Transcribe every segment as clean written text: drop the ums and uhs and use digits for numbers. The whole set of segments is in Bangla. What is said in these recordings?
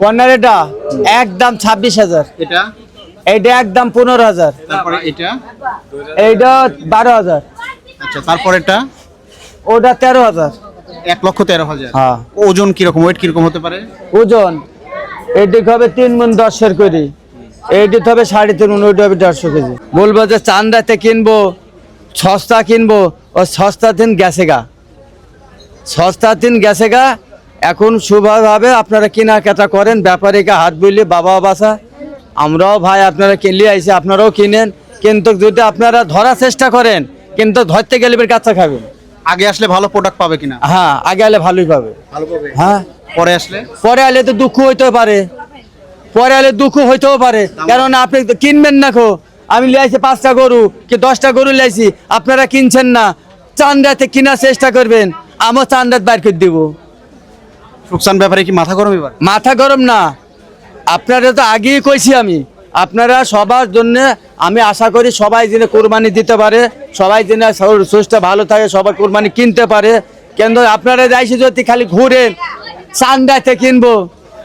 কর্নারেটা একদম 26,000, এটা এইটা একদম 15,000, তারপরে এটা এইটা 12,000, আচ্ছা তারপরেটা ওটা 13,000। 1,13,000। হ্যাঁ। ওজন কিরকম, ওয়েট কিরকম হতে পারে? ওজন এইটি হবে 3 মণ 10 করে, এইটি হবে 3.5 মণ, ওইটা হবে 150 কেজি। বলবো যে চান্দাতে কিনবো, সস্তা কিনবো, ও সস্তা দিন গেছে গা, সস্তা দিন গেছে গা। এখন শুভভাবে আপনারা কেনাকাটা করেন, ব্যাপারীকে হাত বুলিয়ে বাবা বাসা, আমরাও ভাই আপনারা কিনলে আইসি, আপনারাও কিনেন। কিন্তু যদি আপনারা ধরার চেষ্টা করেন, কিন্তু ধরতে গেলে বের কাচ্চা খাবেন। আগে আসলে ভালো প্রোডাক্ট পাবে কিনা? হ্যাঁ, আগে আলে ভালোই পাবে। ভালো পাবে। হ্যাঁ, পরে আসলে পরে আলে তো দুঃখ হইতেও পারে, পরে আলে দুঃখ হইতেও পারে, কারণ আপনি তো কিনবেন না। আমি লাইছি 5টা গরু কি 10টা গরু লাইছি, আপনারা কিনছেন না। চান্দাতে কেনার চেষ্টা করবেন, আমার চান্দাত বাইর করে দিব। রুকসান ব্যাপারে কি মাথা গরম এবার? মাথা গরম না, আপনারা তো আগেই কইছি আমি, আপনারা সবার জন্য আমি আশা করি সবাই যেন কোরবানি দিতে পারে, সবাই যেন সুস্থ ভালো থাকে, সবাই কোরবানি কিনতে পারে। কিন্তু আপনারা যাইছি যদি খালি ঘুরেন, চান্দাতে কিনবো,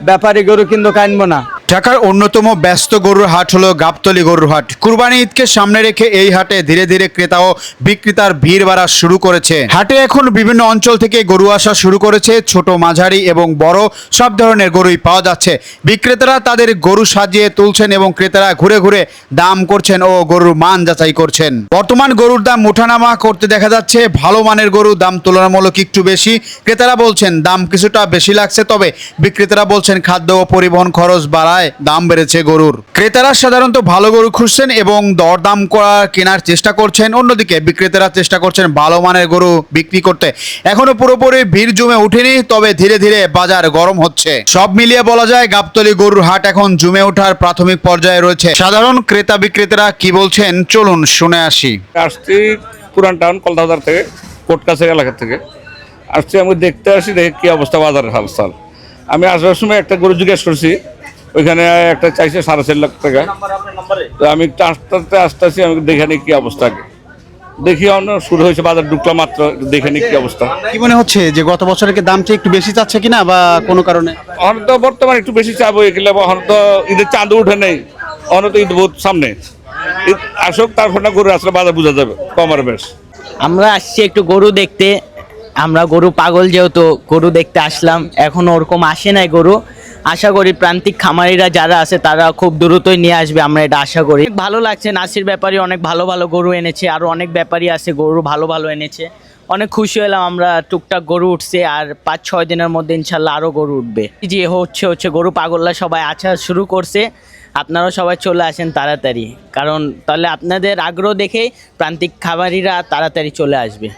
ব্যাপারী গরু কিন্তু কিনবো না। ঢাকার অন্যতম ব্যস্ত গরুর হাট হলো গাবতলী গরুর হাট। কুরবানি ঈদকে সামনে রেখে এই হাটে ধীরে ধীরে ক্রেতা ও বিক্রেতার ভিড় বাড়া শুরু করেছে। হাটে এখন বিভিন্ন অঞ্চল থেকে গরু আসা শুরু করেছে, ছোট মাঝারি এবং বড় সব ধরনের গরুই পাওয়া যাচ্ছে। বিক্রেতারা তাদের গরু সাজিয়ে তুলছেন এবং ক্রেতারা ঘুরে ঘুরে দাম করছেন ও গরুর মান যাচাই করছেন। বর্তমান গরুর দাম ওঠানামা করতে দেখা যাচ্ছে। ভালো মানের গরুর দাম তুলনামূলক একটু বেশি। ক্রেতারা বলছেন দাম কিছুটা বেশি লাগছে, তবে বিক্রেতারা বলছেন খাদ্য ও পরিবহন খরচ বাড়ায় দাম বেড়েছে গরুর। ক্রেতারা সাধারণত ভালো গরু খুঁজছেন এবং দরদাম করা কেনার চেষ্টা করছেন, অন্যদিকে বিক্রেতারা চেষ্টা করছেন ভালো মানের গরু বিক্রি করতে। এখনো পুরোপুরি ভিড় জমে ওঠেনি, তবে ধীরে ধীরে বাজার গরম হচ্ছে। সব মিলিয়ে বলা যায় গাবতলী গরুর হাট এখন জমে ওঠার প্রাথমিক পর্যায়ে রয়েছে। সাধারণ ক্রেতা বিক্রেতারা কি বলছেন চলুন শুনে আসি। আসছি পুরান টাউন কলকাতার থেকে, কোটকাছের এলাকা থেকে আসছি। আমি দেখতে আসি, দেখে কী অবস্থা বাজারের হালচাল। আমি আসার সময় একটা গরু জিজ্ঞেস করছি, ওইখানে একটা চাইছে 4.5 লাখ টাকা। তো আমি একটু আসতেছি, আমি দেখে নিই কী অবস্থা। আগে দেখি অন্য শুরু হয়েছে, বাজার ঢুকলাম মাত্র, দেখে নিই কী অবস্থা। কি মনে হচ্ছে যে গত বছরের দামটা একটু বেশি চাচ্ছে কিনা, বা কোনো কারণে? এখন তো বর্তমানে একটু বেশি চাবো, এগুলো এখন তো ঈদের চাঁদও উঠে নেই, অন্য তো ঈদ বহুত সামনে। ঈদ আসুক, তারপর না গরু আসলে বাজার বোঝা যাবে কম আর বেশ। আমরা আসছি একটু গরু দেখতে, আমরা গরু পাগল, যেহেতু গরু দেখতে আসলাম। এখন ওরকম আসে নাই গরু, আশা করি প্রান্তিক খামারিরা যারা আছে তারা খুব দ্রুতই নিয়ে আসবে, আমরা এটা আশা করি। ভালো লাগছে, নাসির ব্যাপারী অনেক ভালো ভালো গরু এনেছে, আরও অনেক ব্যাপারী আছে গরু ভালো ভালো এনেছে। অনেক খুশি হলাম আমরা, টুকটাক গরু উঠছে, আর 5-6 দিনের মধ্যে ইনশাল্লাহ আরও গরু উঠবে। যে হচ্ছে গরু পাগলরা সবাই আসা শুরু করছে, আপনারাও সবাই চলে আসেন তাড়াতাড়ি, কারণ তাহলে আপনাদের আগ্রহ দেখেই প্রান্তিক খামারিরা তাড়াতাড়ি চলে আসবে।